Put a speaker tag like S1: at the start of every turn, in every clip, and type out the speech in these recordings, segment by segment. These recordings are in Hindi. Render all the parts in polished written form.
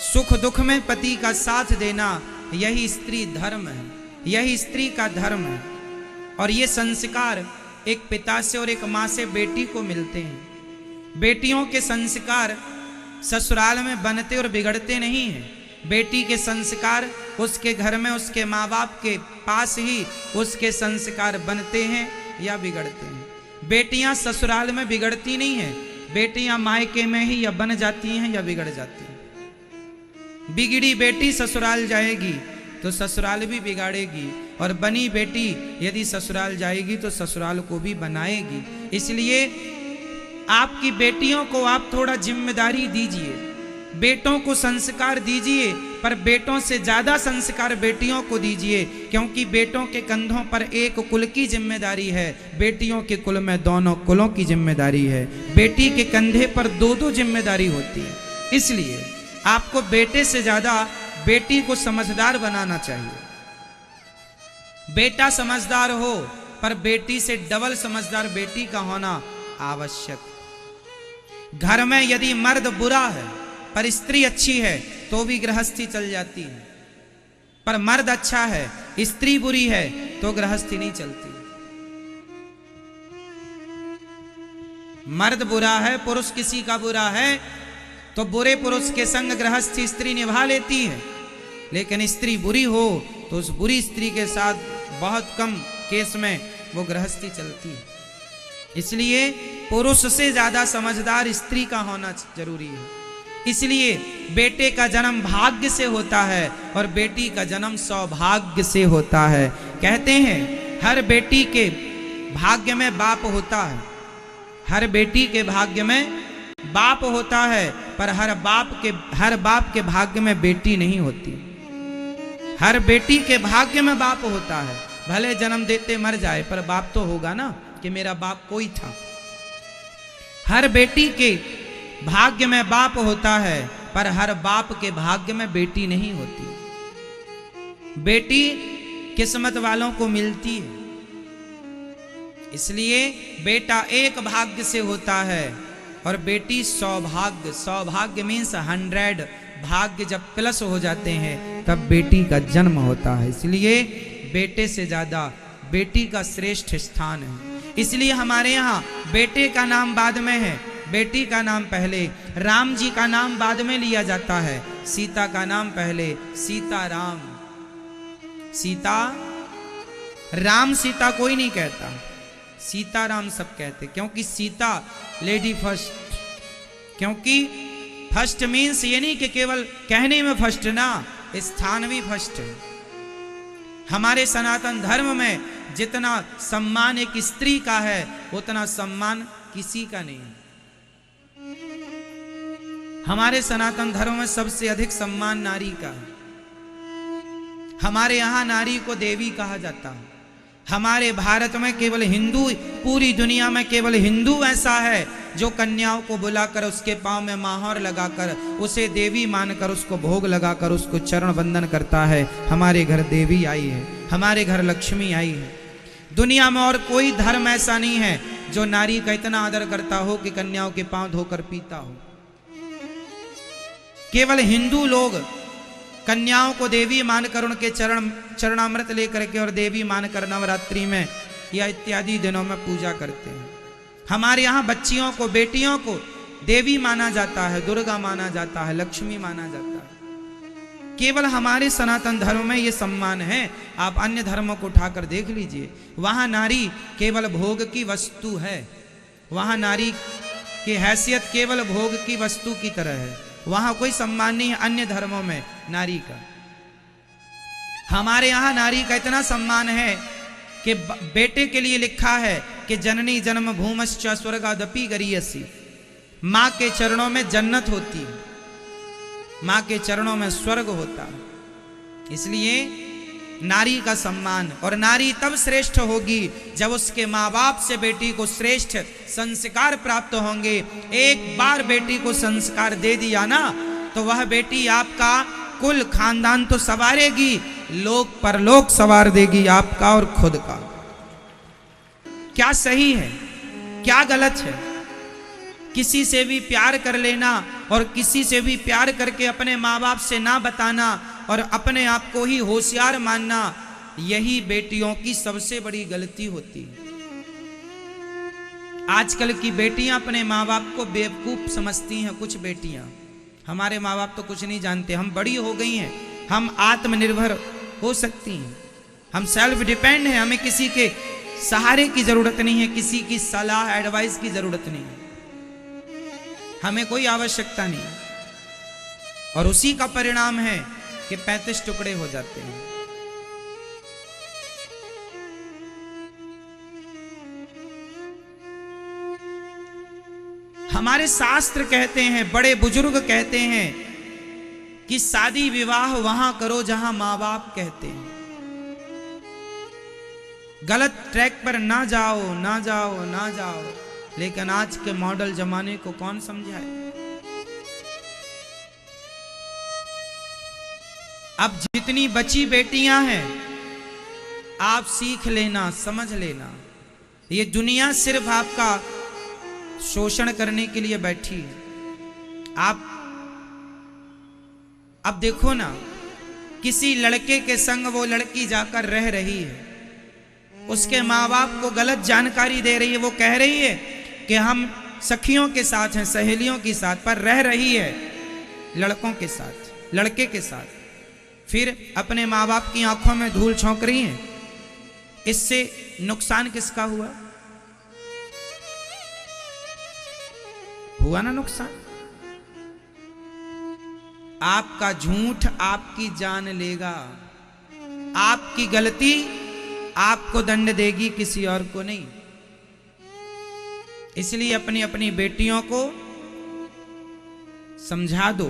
S1: सुख दुख में पति का साथ देना, यही स्त्री धर्म है, यही स्त्री का धर्म है। और ये संस्कार एक पिता से और एक माँ से बेटी को मिलते हैं। बेटियों के संस्कार ससुराल में बनते और बिगड़ते नहीं हैं। बेटी के संस्कार उसके घर में उसके माँ बाप के पास ही उसके संस्कार बनते हैं या बिगड़ते हैं। बेटियां ससुराल में बिगड़ती नहीं हैं, बेटियां मायके में ही या बन जाती हैं या बिगड़ जाती हैं। बिगड़ी बेटी ससुराल जाएगी तो ससुराल भी बिगाड़ेगी, और बनी बेटी यदि ससुराल जाएगी तो ससुराल को भी बनाएगी। इसलिए आपकी बेटियों को आप थोड़ा जिम्मेदारी दीजिए, बेटों को संस्कार दीजिए, पर बेटों से ज्यादा संस्कार बेटियों को दीजिए, क्योंकि बेटों के कंधों पर एक कुल की जिम्मेदारी है, बेटियों के कुल में दोनों कुलों की जिम्मेदारी है। बेटी के कंधे पर दो दो जिम्मेदारी होती है। इसलिए आपको बेटे से ज्यादा बेटी को समझदार बनाना चाहिए। बेटा समझदार हो, पर बेटी से डबल समझदार बेटी का होना आवश्यक। घर में यदि मर्द बुरा है पर स्त्री अच्छी है तो भी गृहस्थी चल जाती है, पर मर्द अच्छा है स्त्री बुरी है तो गृहस्थी नहीं चलती। मर्द बुरा है, पुरुष किसी का बुरा है तो बुरे पुरुष के संग गृहस्थी स्त्री निभा लेती है, लेकिन स्त्री बुरी हो तो उस बुरी स्त्री के साथ बहुत कम केस में वो गृहस्थी चलती है। इसलिए पुरुष से ज्यादा समझदार स्त्री का होना जरूरी है। इसलिए बेटे का जन्म भाग्य से होता है और बेटी का जन्म सौभाग्य से होता है। कहते हैं हर बेटी के भाग्य में बाप होता है, हर बेटी के भाग्य में बाप होता है, पर हर बाप के भाग्य में बेटी नहीं होती। हर बेटी के भाग्य में बाप होता है, भले जन्म देते मर जाए पर बाप तो होगा ना कि मेरा बाप कोई था। हर बेटी के भाग्य में बाप होता है, पर हर बाप के भाग्य में बेटी नहीं होती। बेटी किस्मत वालों को मिलती है। इसलिए बेटा एक भाग्य से होता है और बेटी सौभाग्य। सौभाग्य मीन्स 100, भाग्य जब प्लस हो जाते हैं तब बेटी का जन्म होता है। इसलिए बेटे से ज्यादा बेटी का श्रेष्ठ स्थान है। इसलिए हमारे यहाँ बेटे का नाम बाद में है, बेटी का नाम पहले। राम जी का नाम बाद में लिया जाता है, सीता का नाम पहले। सीता राम, सीता राम सीता कोई नहीं कहता, सीता राम सब कहते, क्योंकि सीता लेडी फर्स्ट। क्योंकि फर्स्ट मीन्स ये नहीं कि केवल कहने में फर्स्ट ना, स्थान भी फर्स्ट है। हमारे सनातन धर्म में जितना सम्मान एक स्त्री का है उतना सम्मान किसी का नहीं है। हमारे सनातन धर्म में सबसे अधिक सम्मान नारी का है। हमारे यहाँ नारी को देवी कहा जाता है। हमारे भारत में केवल हिंदू, पूरी दुनिया में केवल हिंदू ऐसा है जो कन्याओं को बुलाकर उसके पांव में माहौर लगाकर उसे देवी मानकर उसको भोग लगाकर उसको चरण वंदन करता है। हमारे घर देवी आई है, हमारे घर लक्ष्मी आई है। दुनिया में और कोई धर्म ऐसा नहीं है जो नारी का इतना आदर करता हो कि कन्याओं के पांव धोकर पीता हो। केवल हिंदू लोग कन्याओं को देवी मानकर उनके चरणामृत लेकर के और देवी मानकर नवरात्रि में या इत्यादि दिनों में पूजा करते हैं। हमारे यहाँ बच्चियों को, बेटियों को देवी माना जाता है, दुर्गा माना जाता है, लक्ष्मी माना जाता है। केवल हमारे सनातन धर्म में ये सम्मान है। आप अन्य धर्मों को उठाकर देख लीजिए, वहां नारी केवल भोग की वस्तु है। वहां नारी की हैसियत केवल भोग की वस्तु की तरह है, वहां कोई सम्मान नहीं है अन्य धर्मों में नारी का। हमारे यहाँ नारी का इतना सम्मान है कि बेटे के लिए लिखा है कि जननी जन्म भूमश्च स्वर्गादपि गरीयसी। माँ के चरणों में जन्नत होती है, माँ के चरणों में स्वर्ग होता है। इसलिए नारी का सम्मान, और नारी तब श्रेष्ठ होगी जब उसके माँ बाप से बेटी को श्रेष्ठ संस्कार प्राप्त होंगे। एक बार बेटी को संस्कार दे दिया ना तो वह बेटी आपका कुल खानदान तो संवारेगी, लोक परलोक संवार देगी आपका और खुद का। क्या सही है क्या गलत है? किसी से भी प्यार कर लेना और किसी से भी प्यार करके अपने माँ बाप से ना बताना और अपने आप को ही होशियार मानना, यही बेटियों की सबसे बड़ी गलती होती है। आजकल की बेटियां अपने माँ बाप को बेवकूफ समझती हैं। कुछ बेटियां, हमारे माँ बाप तो कुछ नहीं जानते, हम बड़ी हो गई हैं, हम आत्मनिर्भर हो सकती हैं, हम सेल्फ डिपेंड हैं, हमें किसी के सहारे की जरूरत नहीं है, किसी की सलाह एडवाइस की जरूरत नहीं है, हमें कोई आवश्यकता नहीं। और उसी का परिणाम है कि 35 टुकड़े हो जाते हैं। हमारे शास्त्र कहते हैं, बड़े बुजुर्ग कहते हैं कि शादी विवाह वहां करो जहां मां बाप कहते हैं। गलत ट्रैक पर ना जाओ, ना जाओ, ना जाओ। लेकिन आज के मॉडल जमाने को कौन समझाए? अब जितनी बची बेटियां हैं, आप सीख लेना, समझ लेना, ये दुनिया सिर्फ आपका शोषण करने के लिए बैठी है। आप अब देखो ना, किसी लड़के के संग वो लड़की जाकर रह रही है, उसके माँ बाप को गलत जानकारी दे रही है, वो कह रही है कि हम सखियों के साथ हैं, सहेलियों के साथ, पर रह रही है लड़कों के साथ, लड़के के साथ। फिर अपने माँ बाप की आंखों में धूल झोंक रही है। इससे नुकसान किसका हुआ? हुआ ना नुकसान। आपका झूठ आपकी जान लेगा, आपकी गलती आपको दंड देगी, किसी और को नहीं। इसलिए अपनी अपनी बेटियों को समझा दो।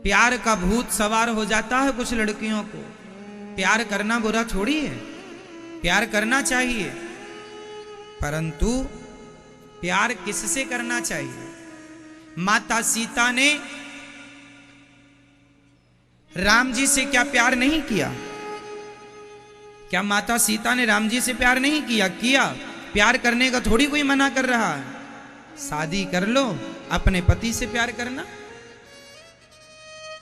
S1: प्यार का भूत सवार हो जाता है कुछ लड़कियों को। प्यार करना बुरा थोड़ी है, प्यार करना चाहिए, परंतु प्यार किससे करना चाहिए? माता सीता ने राम जी से क्या प्यार नहीं किया? क्या माता सीता ने राम जी से प्यार नहीं किया? किया। प्यार करने का थोड़ी कोई मना कर रहा है। शादी कर लो, अपने पति से प्यार करना,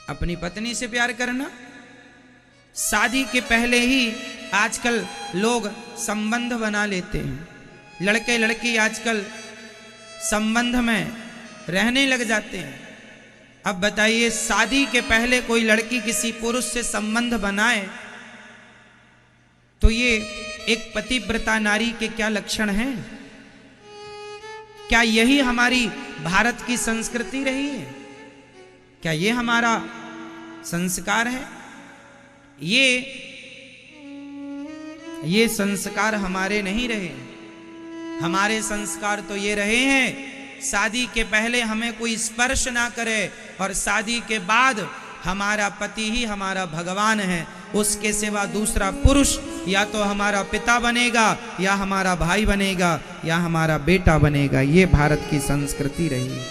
S1: अपनी पत्नी से प्यार करना। शादी के पहले ही आजकल लोग संबंध बना लेते हैं। लड़के लड़की आजकल संबंध में रहने लग जाते हैं। अब बताइए, शादी के पहले कोई लड़की किसी पुरुष से संबंध बनाए तो ये एक पतिव्रता नारी के क्या लक्षण हैं? क्या यही हमारी भारत की संस्कृति रही है? क्या ये हमारा संस्कार है? ये संस्कार हमारे नहीं रहे। हमारे संस्कार तो ये रहे हैं, शादी के पहले हमें कोई स्पर्श ना करे और शादी के बाद हमारा पति ही हमारा भगवान है। उसके सिवा दूसरा पुरुष या तो हमारा पिता बनेगा, या हमारा भाई बनेगा, या हमारा बेटा बनेगा। ये भारत की संस्कृति रही है।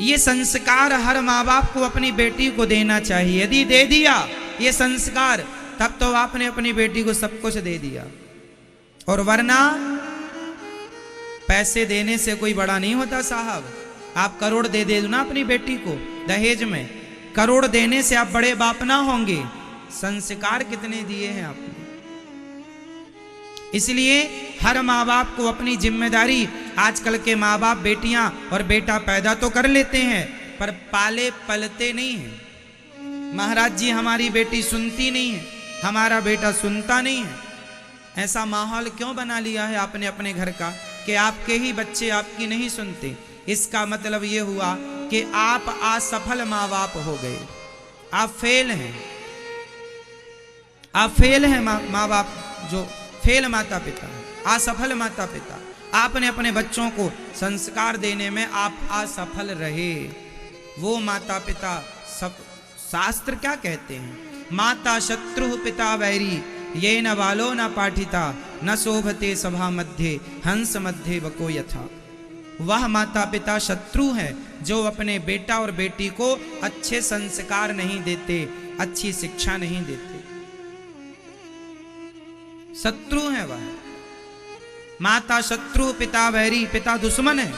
S1: ये संस्कार हर माँ बाप को अपनी बेटी को देना चाहिए। यदि दे दिया ये संस्कार, तब तो आपने अपनी बेटी को सब कुछ दे दिया। और वरना पैसे देने से कोई बड़ा नहीं होता साहब। आप करोड़ दे दो ना अपनी बेटी को दहेज में, करोड़ देने से आप बड़े बाप ना होंगे। संस्कार कितने दिए हैं आपने? इसलिए हर माँ बाप को अपनी जिम्मेदारी, आजकल के माँ बाप बेटियां और बेटा पैदा तो कर लेते हैं पर पाले पलते नहीं हैं। महाराज जी, हमारी बेटी सुनती नहीं है, हमारा बेटा सुनता नहीं है। ऐसा माहौल क्यों बना लिया है आपने अपने घर का कि आपके ही बच्चे आपकी नहीं सुनते? इसका मतलब ये हुआ कि आप असफल माँ बाप हो गए, आप फेल हैं। आप फेल हैं माँ बाप, जो फेल माता पिता, असफल माता पिता। आपने अपने बच्चों को संस्कार देने में आप असफल रहे। वो माता पिता सब, शास्त्र क्या कहते हैं? माता शत्रु पिता वैरी, ये न बालो न पाठिता, न शोभते सभा मध्य, हंस मध्य बको यथा। वह माता पिता शत्रु हैं जो अपने बेटा और बेटी को अच्छे संस्कार नहीं देते, अच्छी शिक्षा नहीं देते। शत्रु हैं वह। माता शत्रु, पिता वैरी, पिता दुश्मन है।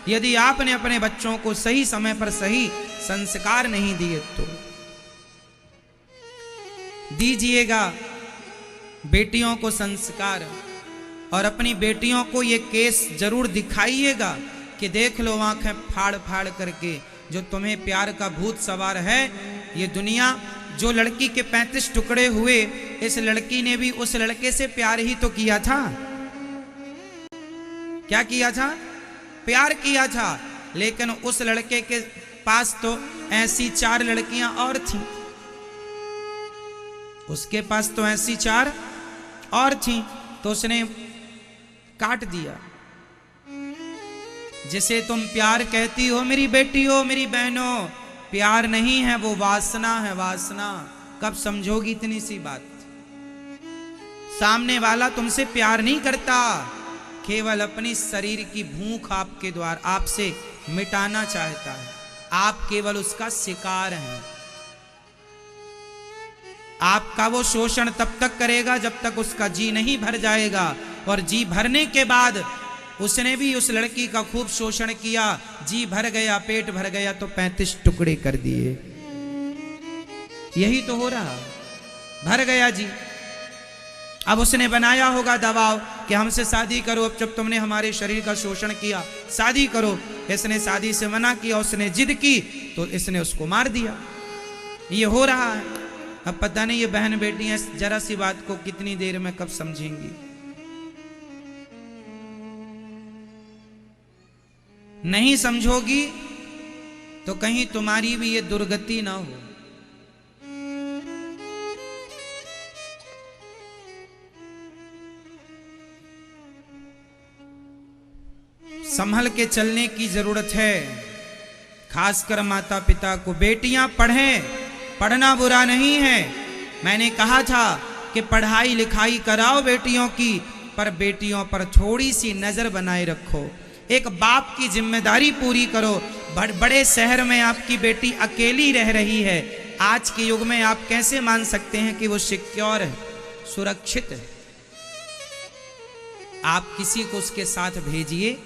S1: यदि आपने अपने बच्चों को सही समय पर सही संस्कार नहीं दिए तो दीजिएगा बेटियों को संस्कार, और अपनी बेटियों को ये केस जरूर दिखाइएगा कि देख लो आंखें फाड़ फाड़ करके, जो तुम्हें प्यार का भूत सवार है ये दुनिया। जो लड़की के 35 टुकड़े हुए, इस लड़की ने भी उस लड़के से प्यार ही तो किया था। क्या किया था? प्यार किया था। लेकिन उस लड़के के पास तो ऐसी 4 लड़कियां और थीं, उसके पास तो ऐसी 4 और थीं, तो उसने काट दिया। जिसे तुम प्यार कहती हो मेरी बेटी हो, मेरी बहनों, प्यार नहीं है, वो वासना है, वासना। कब समझोगी इतनी सी बात? सामने वाला तुमसे प्यार नहीं करता, केवल अपनी शरीर की भूख आपके द्वारा आपसे मिटाना चाहता है। आप केवल उसका शिकार हैं। आपका वो शोषण तब तक करेगा जब तक उसका जी नहीं भर जाएगा, और जी भरने के बाद उसने भी उस लड़की का खूब शोषण किया, जी भर गया, पेट भर गया तो 35 टुकड़े कर दिए। यही तो हो रहा, भर गया जी। अब उसने बनाया होगा दबाव कि हमसे शादी करो, अब जब तुमने हमारे शरीर का शोषण किया शादी करो। इसने शादी से मना किया, उसने जिद की तो इसने उसको मार दिया। ये हो रहा है। अब पता नहीं ये बहन बेटियां जरा सी बात को कितनी देर में कब समझेंगी। नहीं समझोगी तो कहीं तुम्हारी भी ये दुर्गति ना हो। संभल के चलने की जरूरत है, खासकर माता पिता को। बेटियां पढ़ें, पढ़ना बुरा नहीं है। मैंने कहा था कि पढ़ाई लिखाई कराओ बेटियों की, पर बेटियों पर थोड़ी सी नजर बनाए रखो। एक बाप की जिम्मेदारी पूरी करो। बड़े शहर में आपकी बेटी अकेली रह रही है, आज के युग में आप कैसे मान सकते हैं कि वो सिक्योर है, सुरक्षित है? आप किसी को उसके साथ भेजिए,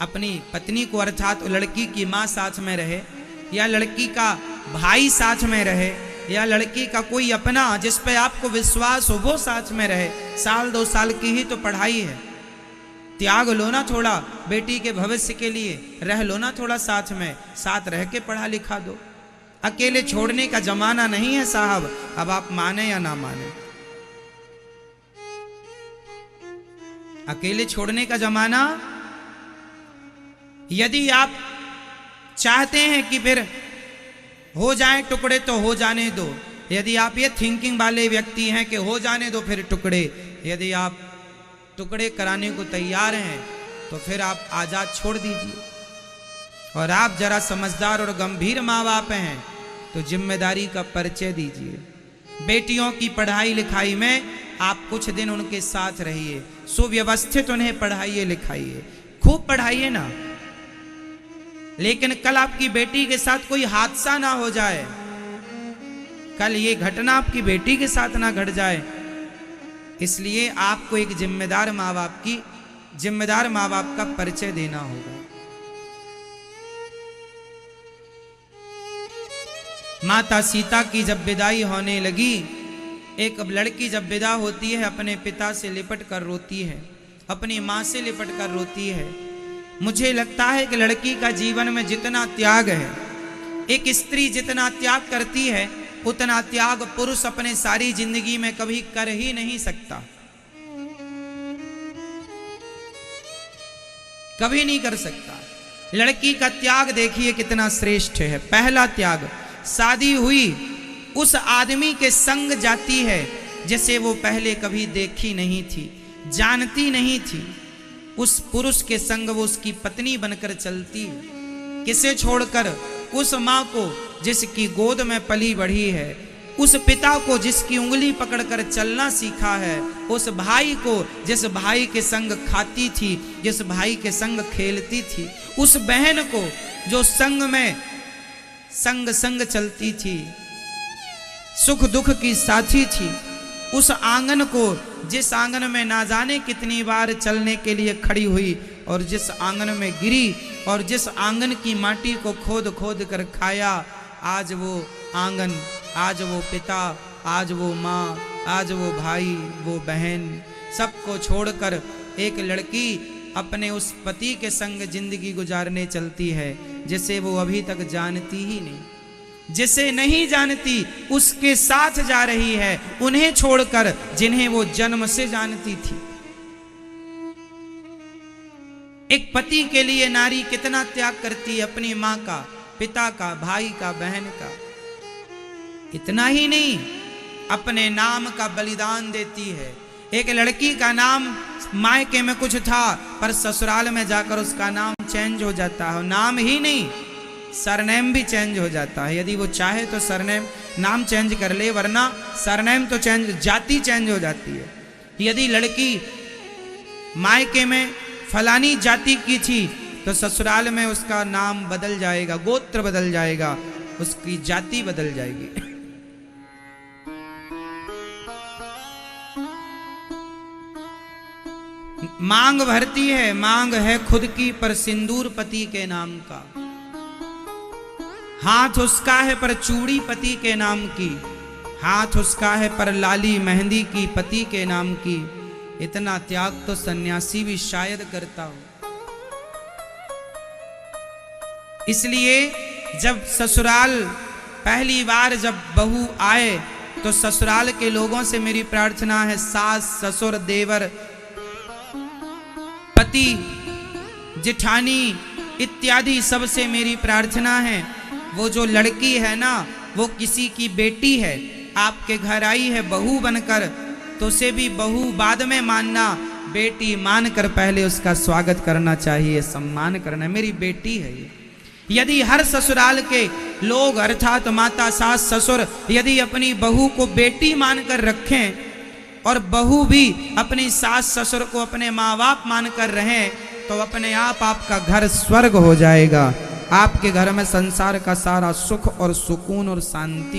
S1: अपनी पत्नी को, अर्थात लड़की की माँ साथ में रहे, या लड़की का भाई साथ में रहे, या लड़की का कोई अपना जिस पे आपको विश्वास हो वो साथ में रहे। 1-2 साल की ही तो पढ़ाई है, त्याग लो ना थोड़ा बेटी के भविष्य के लिए, रह लो ना थोड़ा साथ में, साथ रह के पढ़ा लिखा दो। अकेले छोड़ने का जमाना नहीं है साहब, अब आप माने या ना माने। अकेले छोड़ने का जमाना, यदि आप चाहते हैं कि फिर हो जाए टुकड़े तो हो जाने दो। यदि आप ये थिंकिंग वाले व्यक्ति हैं कि हो जाने दो फिर टुकड़े, यदि आप टुकड़े कराने को तैयार हैं तो फिर आप आजाद छोड़ दीजिए। और आप जरा समझदार और गंभीर माँ बाप हैं तो जिम्मेदारी का परिचय दीजिए। बेटियों की पढ़ाई लिखाई में आप कुछ दिन उनके साथ रहिए, सुव्यवस्थित उन्हें पढ़ाइए लिखाइए, खूब पढ़ाइए ना। लेकिन कल आपकी बेटी के साथ कोई हादसा ना हो जाए, कल ये घटना आपकी बेटी के साथ ना घट जाए। इसलिए आपको एक जिम्मेदार माँ बाप का परिचय देना होगा। माता सीता की जब विदाई होने लगी, एक लड़की जब विदा होती है अपने पिता से लिपट कर रोती है, अपनी माँ से लिपट कर रोती है। मुझे लगता है कि लड़की का जीवन में जितना त्याग है, एक स्त्री जितना त्याग करती है उतना त्याग पुरुष अपने सारी जिंदगी में कभी कर ही नहीं सकता, कभी नहीं कर सकता। लड़की का त्याग देखिए कितना श्रेष्ठ है। पहला त्याग, शादी हुई उस आदमी के संग जाती है जिसे वो पहले कभी देखी नहीं थी, जानती नहीं थी। उस पुरुष के संग वो उसकी पत्नी बनकर चलती है। किसे छोड़कर? उस माँ को जिसकी गोद में पली बढ़ी है, उस पिता को जिसकी उंगली पकड़कर चलना सीखा है, उस भाई को जिस भाई के संग खाती थी, जिस भाई के संग खेलती थी, उस बहन को जो संग में संग चलती थी, सुख दुख की साथी थी, उस आंगन को, जिस आंगन में ना जाने कितनी बार चलने के लिए खड़ी हुई और जिस आंगन में गिरी और जिस आंगन की माटी को खोद खोद कर खाया, आज वो आंगन, आज वो पिता, आज वो माँ, आज वो भाई, वो बहन, सबको छोड़कर एक लड़की अपने उस पति के संग जिंदगी गुजारने चलती है जिसे वो अभी तक जानती ही नहीं, जिसे नहीं जानती उसके साथ जा रही है, उन्हें छोड़कर जिन्हें वो जन्म से जानती थी। एक पति के लिए नारी कितना त्याग करती है, अपनी मां का, पिता का, भाई का, बहन का। इतना ही नहीं, अपने नाम का बलिदान देती है। एक लड़की का नाम मायके में कुछ था पर ससुराल में जाकर उसका नाम चेंज हो जाता है। नाम ही नहीं, सरनेम भी चेंज हो जाता है। यदि वो चाहे तो सरनेम, नाम चेंज कर ले, वरना सरनेम तो चेंज, जाति चेंज हो जाती है। यदि लड़की मायके में फलानी जाति की थी तो ससुराल में उसका नाम बदल जाएगा, गोत्र बदल जाएगा, उसकी जाति बदल जाएगी। मांग भरती है, मांग है खुद की पर सिंदूर पति के नाम का। हाथ उसका है पर चूड़ी पति के नाम की, हाथ उसका है पर लाली मेहंदी की पति के नाम की। इतना त्याग तो सन्यासी भी शायद करता हो। इसलिए जब ससुराल पहली बार जब बहू आए तो ससुराल के लोगों से मेरी प्रार्थना है, सास, ससुर, देवर, पति, जिठानी इत्यादि सबसे मेरी प्रार्थना है, वो जो लड़की है ना, वो किसी की बेटी है, आपके घर आई है बहू बनकर, तो उसे भी बहू बाद में मानना, बेटी मानकर पहले उसका स्वागत करना चाहिए, सम्मान करना। मेरी बेटी है ये। यदि हर ससुराल के लोग अर्थात माता, सास, ससुर यदि अपनी बहू को बेटी मानकर रखें और बहू भी अपनी सास ससुर को अपने माँ बाप मानकर रहें, तो अपने आप आपका घर स्वर्ग हो जाएगा। आपके घर में संसार का सारा सुख और सुकून और शांति